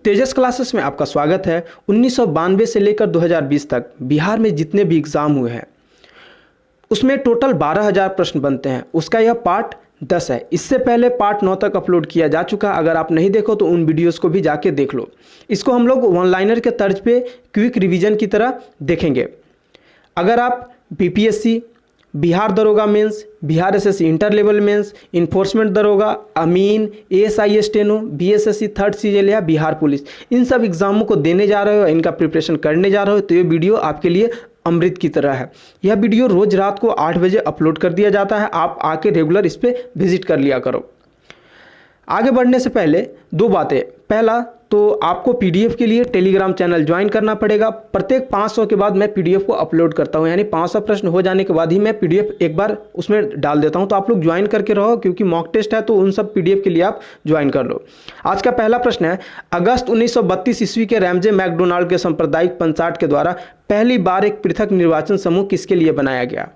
तेजस classes में आपका स्वागत है। 1992 से लेकर 2020 तक बिहार में जितने भी एग्ज़ाम हुए हैं उसमें टोटल 12,000 प्रश्न बनते हैं। उसका यह पार्ट 10 है। इससे पहले पार्ट 9 तक अपलोड किया जा चुका। अगर आप नहीं देखो तो उन वीडियोस को भी जाके देख लो। इसको हम लोग वन लाइनर के तर्ज पे क्विक रिवीजन की तरह देखेंगे। अगर आप बीपीएससी, बिहार दरोगा mains, Bihar SSC inter level mains, enforcement दरोगा, अमीन, एएसआई स्टेनो, बीएसएससी थर्ड सीजल या बिहार पुलिस, इन सब एग्जामों को देने जा रहे हो, इनका प्रिपरेशन करने जा रहे हो, तो ये वीडियो आपके लिए अमृत की तरह है। यह वीडियो रोज रात को 8 बजे अपलोड कर दिया जाता है। आप आके रेगुलर इस पर विजिट कर लिया करो। आगे बढ़ने से पहले दो बातें। पहला तो आपको पीडीएफ के लिए टेलीग्राम चैनल ज्वाइन करना पड़ेगा। प्रत्येक 500 के बाद मैं पीडीएफ को अपलोड करता हूं, यानी 500 प्रश्न हो जाने के बाद ही मैं पीडीएफ एक बार उसमें डाल देता हूं। तो आप लोग ज्वाइन करके रहो, क्योंकि मॉक टेस्ट है तो उन सब पीडीएफ के लिए आप ज्वाइन कर लो। आज का पहला प्रश्न है, अगस्त 1932 ईस्वी के रैमजे मैकडोनाल्ड के सांप्रदायिक पंचायत के द्वारा पहली बार एक पृथक निर्वाचन समूह किसके लिए बनाया गया?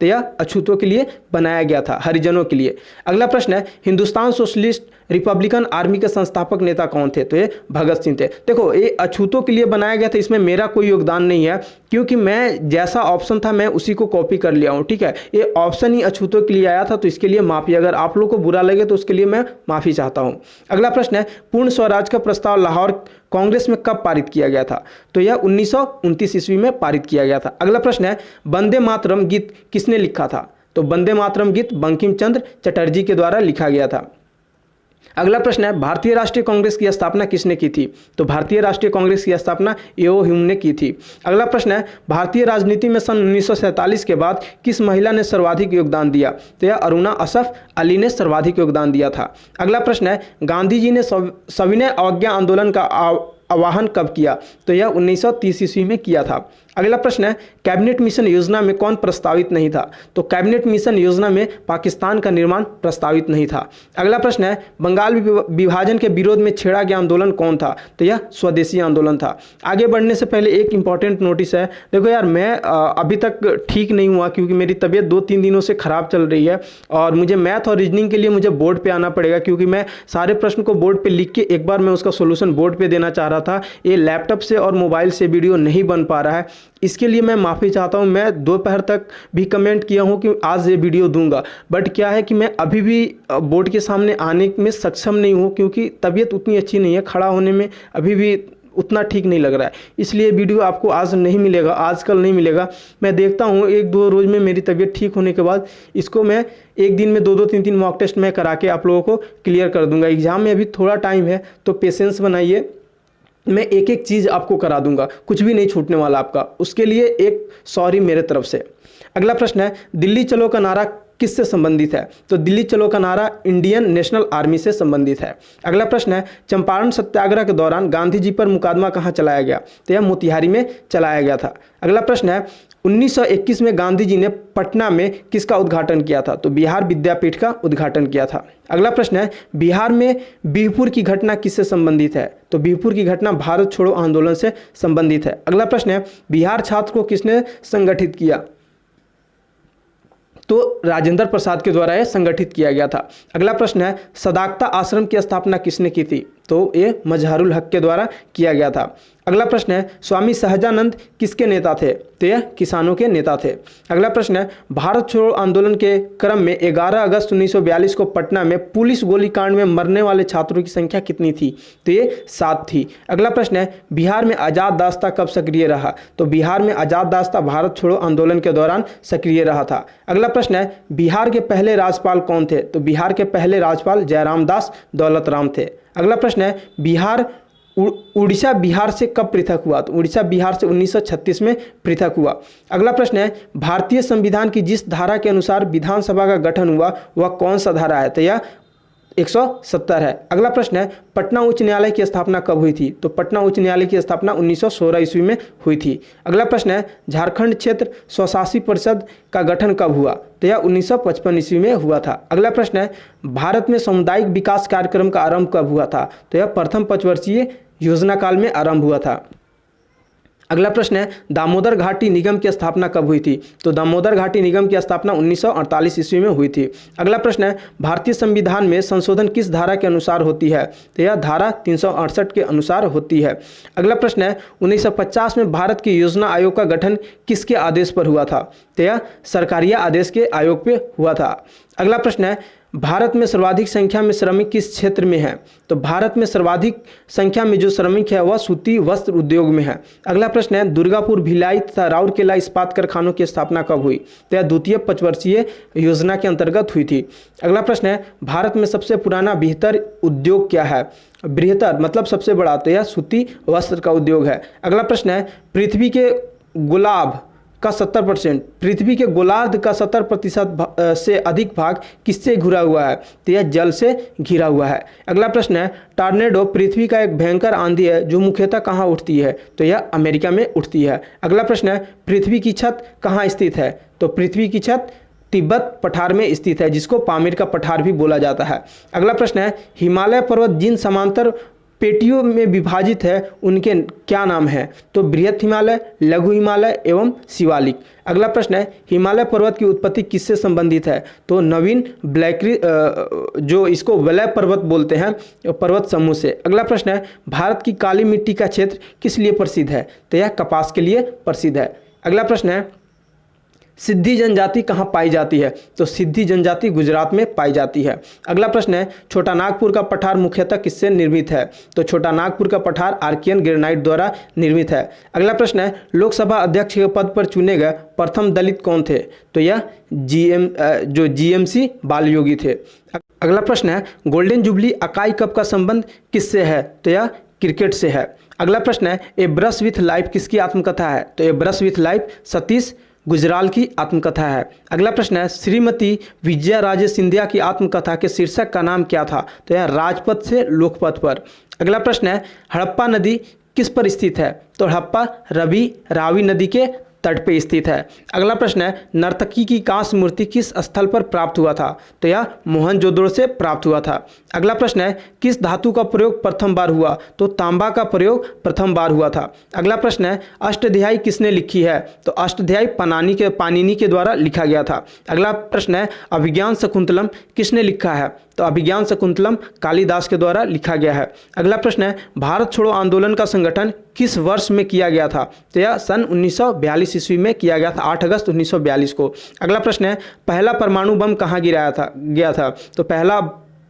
तो यह अछूतों के लिए बनाया गया था, हरिजनों के लिए। अगला प्रश्न है, हिंदुस्तान सोशलिस्ट रिपब्लिकन आर्मी के संस्थापक नेता कौन थे? तो ये भगत सिंह थे। देखो, ये अछूतों के लिए बनाया गया था, इसमें मेरा कोई योगदान नहीं है, क्योंकि मैं जैसा ऑप्शन था मैं उसी को कॉपी कर लिया हूँ। ठीक है, ये ऑप्शन ही अछूतों के लिए आया था, तो इसके लिए माफ़ी। अगर आप लोग को बुरा लगे तो उसके लिए मैं माफ़ी चाहता हूँ। अगला प्रश्न है, पूर्ण स्वराज का प्रस्ताव लाहौर कांग्रेस में कब पारित किया गया था? तो यह 1929 ईस्वी में पारित किया गया था। अगला प्रश्न है, वंदे मातरम गीत किसने लिखा था? तो वंदे मातरम गीत बंकिम चंद्र चटर्जी के द्वारा लिखा गया था। अगला प्रश्न है, भारतीय राष्ट्रीय कांग्रेस की स्थापना किसने की थी? तो भारतीय राष्ट्रीय कांग्रेस की स्थापना एओ ह्यूम ने की थी। अगला प्रश्न है, भारतीय राजनीति में सन 1947 के बाद किस महिला ने सर्वाधिक योगदान दिया? तो यह अरुणा असफ अली ने सर्वाधिक योगदान दिया था। अगला प्रश्न है, गांधी जी ने सविनय अवज्ञा आंदोलन का आह्वान कब किया? तो यह 1930 ईस्वी में किया था। अगला प्रश्न है, कैबिनेट मिशन योजना में कौन प्रस्तावित नहीं था? तो कैबिनेट मिशन योजना में पाकिस्तान का निर्माण प्रस्तावित नहीं था। अगला प्रश्न है, बंगाल विभाजन के विरोध में छेड़ा गया आंदोलन कौन था? तो यह स्वदेशी आंदोलन था। आगे बढ़ने से पहले एक इंपॉर्टेंट नोटिस है। देखो यार, मैं अभी तक ठीक नहीं हुआ, क्योंकि मेरी तबीयत 2-3 दिनों से खराब चल रही है, और मुझे मैथ और रीजनिंग के लिए मुझे बोर्ड पर आना पड़ेगा, क्योंकि मैं सारे प्रश्न को बोर्ड पर लिख के एक बार मैं उसका सोल्यूशन बोर्ड पर देना चाह रहा था। ये लैपटॉप से और मोबाइल से वीडियो नहीं बन पा रहा है, इसके लिए मैं माफ़ी चाहता हूं। मैं दोपहर तक भी कमेंट किया हूं कि आज ये वीडियो दूंगा, बट क्या है कि मैं अभी भी बोर्ड के सामने आने में सक्षम नहीं हूं, क्योंकि तबीयत उतनी अच्छी नहीं है। खड़ा होने में अभी भी उतना ठीक नहीं लग रहा है, इसलिए वीडियो आपको आज नहीं मिलेगा, आजकल नहीं मिलेगा। मैं देखता हूं 1-2 रोज़ में मेरी तबीयत ठीक होने के बाद इसको मैं एक दिन में 2-2, 3-3 मॉक टेस्ट मैं करा के आप लोगों को क्लियर कर दूंगा। एग्ज़ाम में अभी थोड़ा टाइम है, तो पेशेंस बनाइए। मैं एक एक चीज़ आपको करा दूंगा, कुछ भी नहीं छूटने वाला आपका। उसके लिए एक सॉरी मेरे तरफ से। अगला प्रश्न है, दिल्ली चलो का नारा किससे संबंधित है? तो दिल्ली चलो का नारा इंडियन नेशनल आर्मी से संबंधित है। अगला प्रश्न है, चंपारण सत्याग्रह के दौरान गांधी जी पर मुकदमा कहाँ चलाया गया? तो यह मोतिहारी में चलाया गया था। अगला प्रश्न है, 1921 में गांधी जी ने पटना में किसका उद्घाटन किया था? तो बिहार विद्यापीठ का उद्घाटन किया था। अगला प्रश्न है, बिहार में बिहपुर की घटना किससे संबंधित है? तो बिहपुर की घटना भारत छोड़ो आंदोलन से संबंधित है। अगला प्रश्न है, बिहार छात्र को किसने संगठित किया? तो राजेंद्र प्रसाद के द्वारा यह संगठित किया गया था। अगला प्रश्न है, सदाकता आश्रम की स्थापना किसने की थी? तो ये मजहरुल हक के द्वारा किया गया था। अगला प्रश्न है, स्वामी सहजानंद किसके नेता थे? तो यह किसानों के नेता थे। अगला प्रश्न है, भारत छोड़ो आंदोलन के क्रम में 11 अगस्त 1942 को पटना में पुलिस गोलीकांड में मरने वाले छात्रों की संख्या कितनी थी? तो ये 7 थी। अगला प्रश्न है, बिहार में आज़ाद दास्ता कब सक्रिय रहा? तो बिहार में आज़ाद दास्ता भारत छोड़ो आंदोलन के दौरान सक्रिय रहा था। अगला प्रश्न है, बिहार के पहले राज्यपाल कौन थे? तो बिहार के पहले राज्यपाल जयराम दास दौलत राम थे। अगला प्रश्न है, उड़ीसा बिहार से कब पृथक हुआ? तो उड़ीसा बिहार से 1936 में पृथक हुआ। अगला प्रश्न है, भारतीय संविधान की जिस धारा के अनुसार विधानसभा का गठन हुआ वह कौन सा धारा है? तो यह 170 है। अगला प्रश्न है, पटना उच्च न्यायालय की स्थापना कब हुई थी? तो पटना उच्च न्यायालय की स्थापना 1916 ईस्वी में हुई थी। अगला प्रश्न है, झारखंड क्षेत्र स्वशासी परिषद का गठन कब हुआ? तो यह 1955 ईस्वी में हुआ था। अगला प्रश्न है, भारत में सामुदायिक विकास कार्यक्रम का आरंभ कब हुआ था? तो यह प्रथम पंचवर्षीय योजना काल में आरंभ हुआ था। अगला प्रश्न है दामोदर घाटी निगम की स्थापना कब हुई थी? तो दामोदर घाटी निगम की स्थापना 1948 ईस्वी में हुई थी। अगला प्रश्न है भारतीय संविधान में संशोधन किस धारा के अनुसार होती है? तो यह धारा 368 के अनुसार होती है। अगला प्रश्न है 1950 में भारत की योजना आयोग का गठन किसके आदेश पर हुआ था? तो यह सरकारिया आदेश के आयोग पे हुआ था। अगला प्रश्न है भारत में सर्वाधिक संख्या में श्रमिक किस क्षेत्र में है? तो भारत में सर्वाधिक संख्या में जो श्रमिक है वह सूती वस्त्र उद्योग में है। अगला प्रश्न है दुर्गापुर, भिलाई तथा राउरकेला इस्पात कारखानों की स्थापना कब हुई? तो यह द्वितीय पंचवर्षीय योजना के अंतर्गत हुई थी। अगला प्रश्न है भारत में सबसे पुराना बृहत्तर उद्योग क्या है? बृहत्तर मतलब सबसे बड़ा, तो यह सूती वस्त्र का उद्योग है। अगला प्रश्न है पृथ्वी के गुलाब का 70%, पृथ्वी के गोलार्ध का 70% से अधिक भाग किससे घिरा हुआ है? तो यह जल से घिरा हुआ है। अगला प्रश्न है टॉर्नेडो पृथ्वी का एक भयंकर आंधी है जो मुख्यतः कहाँ उठती है? तो यह अमेरिका में उठती है। अगला प्रश्न है पृथ्वी की छत कहाँ स्थित है? तो पृथ्वी की छत तिब्बत पठार में स्थित है, जिसको पामीर का पठार भी बोला जाता है। अगला प्रश्न है हिमालय पर्वत जिन समांतर पेटियों में विभाजित है उनके क्या नाम है? तो बृहत हिमालय, लघु हिमालय एवं शिवालिक। अगला प्रश्न है हिमालय पर्वत की उत्पत्ति किससे संबंधित है? तो नवीन ब्लैकरी जो इसको वलय पर्वत बोलते हैं पर्वत समूह से। अगला प्रश्न है भारत की काली मिट्टी का क्षेत्र किस लिए प्रसिद्ध है? तो यह कपास के लिए प्रसिद्ध है। अगला प्रश्न है सिद्धि जनजाति कहाँ पाई जाती है? तो सिद्धि जनजाति गुजरात में पाई जाती है। अगला प्रश्न है छोटा नागपुर का पठार मुख्यतः किससे निर्मित है? तो छोटा नागपुर का पठार आर्कियन ग्रेनाइट द्वारा निर्मित है। अगला प्रश्न है लोकसभा अध्यक्ष के पद पर चुने गए प्रथम दलित कौन थे? तो यह जीएमसी बालयोगी थे। अगला प्रश्न है गोल्डन जुबली अकाई कप का संबंध किससे है? तो यह क्रिकेट से है। अगला प्रश्न है ए ब्रश विथ लाइफ किसकी आत्मकथा है? तो A brush with life Satish Gujral की आत्मकथा है। अगला प्रश्न है श्रीमती विजया राजे सिंधिया की आत्मकथा के शीर्षक का नाम क्या था? तो यह राजपथ से लोकपथ पर। अगला प्रश्न है हड़प्पा नदी किस पर स्थित है? तो हड़प्पा रावी नदी के तट पे स्थित है। अगला प्रश्न है नर्तकी की कांस्य मूर्ति किस स्थल पर प्राप्त हुआ था? तो यह मोहनजोदड़ो से प्राप्त हुआ था। अगला प्रश्न है किस धातु का प्रयोग प्रथम बार हुआ? तो तांबा का प्रयोग प्रथम बार हुआ था। अगला प्रश्न है अष्टाध्यायी किसने लिखी है? तो अष्टाध्यायी पाणिनि के द्वारा लिखा गया था। अगला प्रश्न है अभिज्ञान शकुंतलम किसने लिखा है? तो अभिज्ञान शकुंतलम कालिदास के द्वारा लिखा गया है। अगला प्रश्न है भारत छोड़ो आंदोलन का संगठन किस वर्ष में किया गया था? तो यह सन 1942 ईस्वी में किया गया था, 8 अगस्त 1942 को। अगला प्रश्न है पहला परमाणु बम कहाँ गया था? तो पहला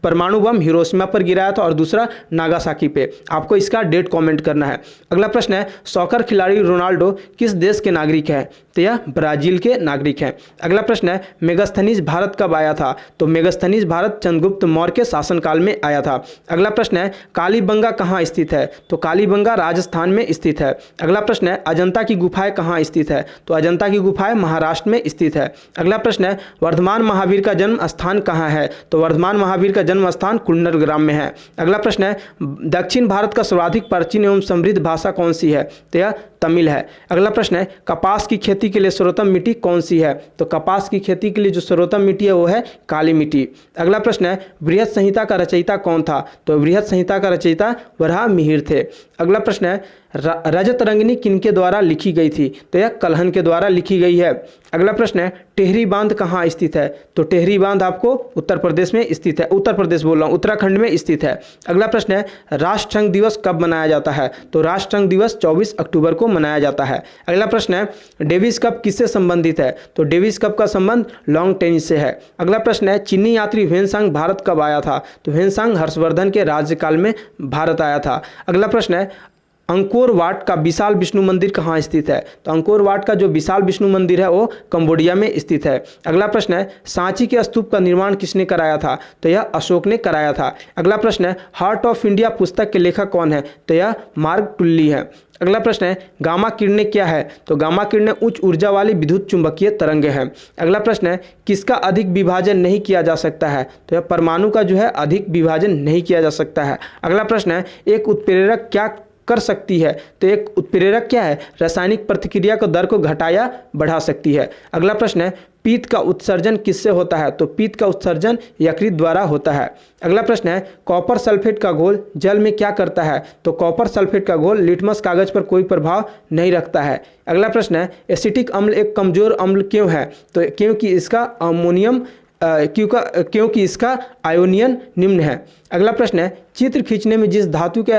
परमाणु बम हिरोशिमा पर गिराया था और दूसरा नागासाकी पे। आपको इसका डेट कमेंट करना है। अगला प्रश्न है सॉकर खिलाड़ी रोनाल्डो किस देश के नागरिक है? तो यह ब्राजील के नागरिक हैं। अगला प्रश्न है मेगास्थनीज भारत कब आया था? तो मेगास्थनीज भारत चंद्रगुप्त मौर्य के शासनकाल में आया था। अगला प्रश्न है कालीबंगा कहाँ स्थित है? तो कालीबंगा राजस्थान में स्थित है। अगला प्रश्न है अजंता की गुफाएं कहाँ स्थित है? तो अजंता की गुफाएं महाराष्ट्र में स्थित है। अगला प्रश्न है वर्धमान महावीर का जन्म स्थान कहाँ है? तो वर्धमान महावीर का जन्म स्थान कुन्नर ग्राम में है। अगला प्रश्न है दक्षिण भारत का सर्वाधिक प्राचीन एवं समृद्ध भाषा कौन सी है? तो यह तमिल है। अगला प्रश्न है कपास की खेती के लिए सर्वोत्तम मिट्टी कौन सी है? तो कपास की खेती के लिए जो सर्वोत्तम मिट्टी है वो है काली मिट्टी। अगला प्रश्न है बृहत संहिता का रचयिता कौन था? तो बृहत संहिता का रचयिता वराह मिहिर थे। अगला प्रश्न है रजत रंगिनी किनके द्वारा लिखी गई थी? तो यह कल्हन के द्वारा लिखी गई है। अगला प्रश्न है टेहरी बांध कहाँ स्थित है? तो टेहरी बांध आपको उत्तर प्रदेश में स्थित है, उत्तर प्रदेश बोल रहा हूँ, उत्तराखंड में स्थित है। अगला प्रश्न है राष्ट्र संघ दिवस कब मनाया जाता है? तो राष्ट्र संघ दिवस 24 अक्टूबर को मनाया जाता है। अगला प्रश्न है डेविस कप किससे संबंधित है? तो डेविस कप का संबंध लॉन्ग टेनिस से है। अगला प्रश्न है चीनी यात्री ह्वेनसांग भारत कब आया था? तो ह्वेनसांग हर्षवर्धन के राज्यकाल में भारत आया था। अगला प्रश्न है अंकोर वाट का विशाल विष्णु मंदिर कहाँ स्थित है? तो अंकोर वाट का जो विशाल विष्णु मंदिर है वो कंबोडिया में स्थित है। अगला प्रश्न है सांची के स्तूप का निर्माण किसने कराया था? तो यह अशोक ने कराया था। अगला प्रश्न है हार्ट ऑफ इंडिया पुस्तक के लेखक कौन है? तो यह मार्क टुल्ली है। अगला प्रश्न है गामा किरणें क्या है? तो गामा किरणें उच्च ऊर्जा वाली विद्युत चुंबकीय तरंगें हैं। अगला प्रश्न है किसका अधिक विभाजन नहीं किया जा सकता है? तो यह परमाणु का जो है अधिक विभाजन नहीं किया जा सकता है। अगला प्रश्न है एक उत्प्रेरक क्या कर सकती है? तो एक उत्प्रेरक क्या है? रासायनिक प्रतिक्रिया को दर को घटाया बढ़ा सकती है। अगला प्रश्न है पित्त का उत्सर्जन किससे होता है? तो पित्त का उत्सर्जन यकृत द्वारा होता है। अगला प्रश्न है, कॉपर सल्फेट का घोल जल में क्या करता है? तो कॉपर सल्फेट का घोल लिटमस कागज पर कोई प्रभाव नहीं रखता है। अगला प्रश्न है, एसिटिक अम्ल एक कमजोर अम्ल क्यों है? तो क्योंकि इसका अमोनियम क्योंकि इसका आयोनियन निम्न है। अगला प्रश्न है, चित्र खींचने में जिस धातु के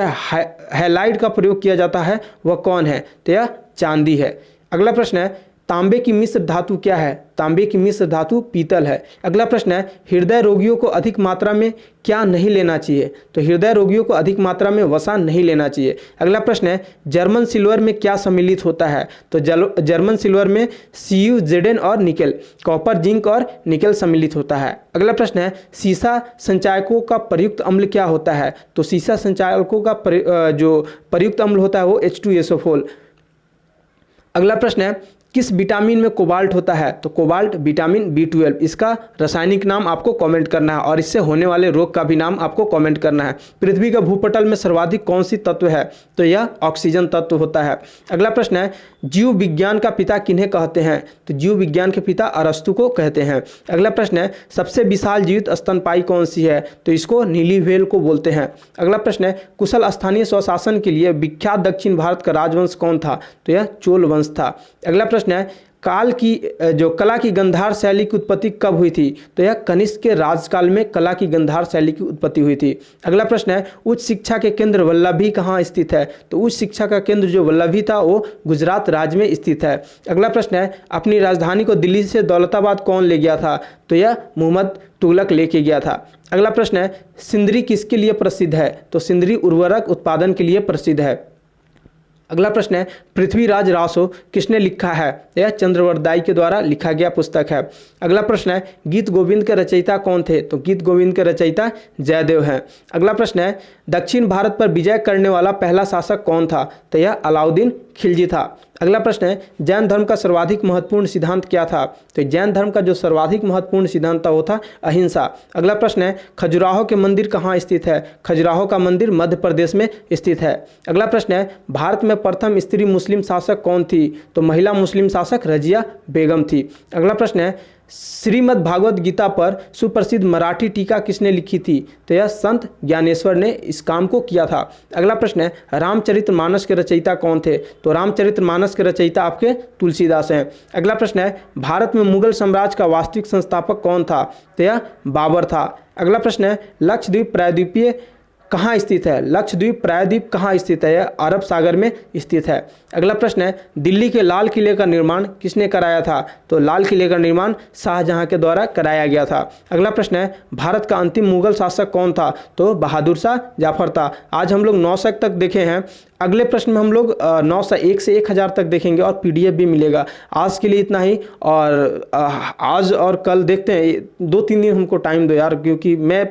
हैलाइड का प्रयोग किया जाता है वह कौन है? तो यह चांदी है। अगला प्रश्न है, तांबे की मिश्र धातु क्या है? तांबे की मिश्र धातु पीतल है। अगला प्रश्न है, हृदय रोगियों को अधिक मात्रा में क्या नहीं लेना चाहिए? तो हृदय रोगियों को अधिक मात्रा में वसा नहीं लेना चाहिए। अगला प्रश्न है, जर्मन सिल्वर में क्या सम्मिलित होता है? तो जर्मन सिल्वर में Cu, Zn और निकेल, कॉपर, जिंक और निकेल सम्मिलित होता है। अगला प्रश्न है, सीसा संचायकों का प्रयुक्त अम्ल क्या होता है? तो सीसा संचायकों का जो प्रयुक्त अम्ल होता है वो H2SO4। अगला प्रश्न है, किस विटामिन में कोबाल्ट होता है? तो कोबाल्ट विटामिन B12। इसका रासायनिक नाम आपको कमेंट करना है और इससे होने वाले रोग का भी नाम आपको कमेंट करना है। पृथ्वी का भूपटल में सर्वाधिक कौन सी तत्व है? तो यह ऑक्सीजन तत्व होता है। अगला प्रश्न है, जीव विज्ञान का पिता किन्हें कहते हैं? तो जीव विज्ञान के पिता अरस्तु को कहते हैं। अगला प्रश्न है, सबसे विशाल जीवित स्तनपायी कौन सी है? तो इसको नीली व्हेल को बोलते हैं। अगला प्रश्न है, कुशल स्थानीय स्वशासन के लिए विख्यात दक्षिण भारत का राजवंश कौन था? तो यह चोल वंश था। अगला प्रश्न है, कला की गंधार शैली की उत्पत्ति कब हुई थी? तो यह कनिष्क के राजकाल में कला की गंधार शैली की उत्पत्ति हुई थी। अगला प्रश्न है, उच्च शिक्षा के केंद्र वल्लभी कहाँ स्थित है? तो उच्च शिक्षा का केंद्र जो वल्लभी था वो गुजरात राज्य में स्थित है। अगला प्रश्न है, अपनी राजधानी को दिल्ली से दौलताबाद कौन ले गया था? तो यह मोहम्मद तुगलक लेके गया था। अगला प्रश्न है, सिंदरी किसके लिए प्रसिद्ध है? तो सिंदरी उर्वरक उत्पादन के लिए प्रसिद्ध है। अगला प्रश्न है, पृथ्वीराज रासो किसने लिखा है? यह चंद्रवरदाई के द्वारा लिखा गया पुस्तक है। अगला प्रश्न है, गीत गोविंद के रचयिता कौन थे? तो गीत गोविंद के रचयिता जयदेव हैं। अगला प्रश्न है, दक्षिण भारत पर विजय करने वाला पहला शासक कौन था? तो यह अलाउद्दीन खिलजी था। अगला प्रश्न है, जैन धर्म का सर्वाधिक महत्वपूर्ण सिद्धांत क्या था? तो जैन धर्म का जो सर्वाधिक महत्वपूर्ण सिद्धांत था वो था अहिंसा। अगला प्रश्न है, खजुराहो के मंदिर कहाँ स्थित है? खजुराहो का मंदिर मध्य प्रदेश में स्थित है। अगला प्रश्न है, भारत में प्रथम स्त्री मुस्लिम शासक कौन थी? तो महिला मुस्लिम शासक रजिया बेगम थी। अगला प्रश्न है, श्रीमद् भागवत गीता पर सुप्रसिद्ध मराठी टीका किसने लिखी थी? तो यह संत ज्ञानेश्वर ने इस काम को किया था। अगला प्रश्न है, रामचरितमानस के रचयिता कौन थे? तो रामचरितमानस के रचयिता आपके तुलसीदास हैं। अगला प्रश्न है, भारत में मुगल साम्राज्य का वास्तविक संस्थापक कौन था? तो यह बाबर था। अगला प्रश्न है, लक्षद्वीप प्रायद्वीपीय कहाँ स्थित है? लक्षद्वीप प्रायद्वीप कहाँ स्थित है? यह अरब सागर में स्थित है। अगला प्रश्न है, दिल्ली के लाल किले का निर्माण किसने कराया था? तो लाल किले का निर्माण शाहजहां के द्वारा कराया गया था। अगला प्रश्न है, भारत का अंतिम मुगल शासक कौन था? तो बहादुर शाह जाफर था। आज हम लोग 900 तक देखे हैं। अगले प्रश्न में हम लोग 901 से 1000 तक देखेंगे और PDF भी मिलेगा। आज के लिए इतना ही, और आज और कल देखते हैं। 2-3 दिन हमको टाइम दो यार, क्योंकि मैं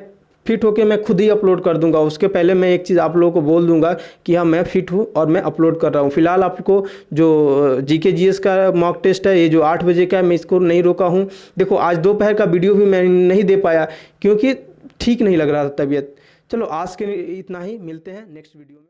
फिट होके मैं खुद ही अपलोड कर दूंगा। उसके पहले मैं एक चीज़ आप लोगों को बोल दूंगा कि हाँ मैं फिट हूँ और मैं अपलोड कर रहा हूँ। फिलहाल आपको जो GK GS का मॉक टेस्ट है, ये जो 8 बजे का है, मैं इसको नहीं रोका हूँ। देखो आज दोपहर का वीडियो भी मैं नहीं दे पाया क्योंकि ठीक नहीं लग रहा था तबीयत। चलो आज के इतना ही, मिलते हैं नेक्स्ट वीडियो में।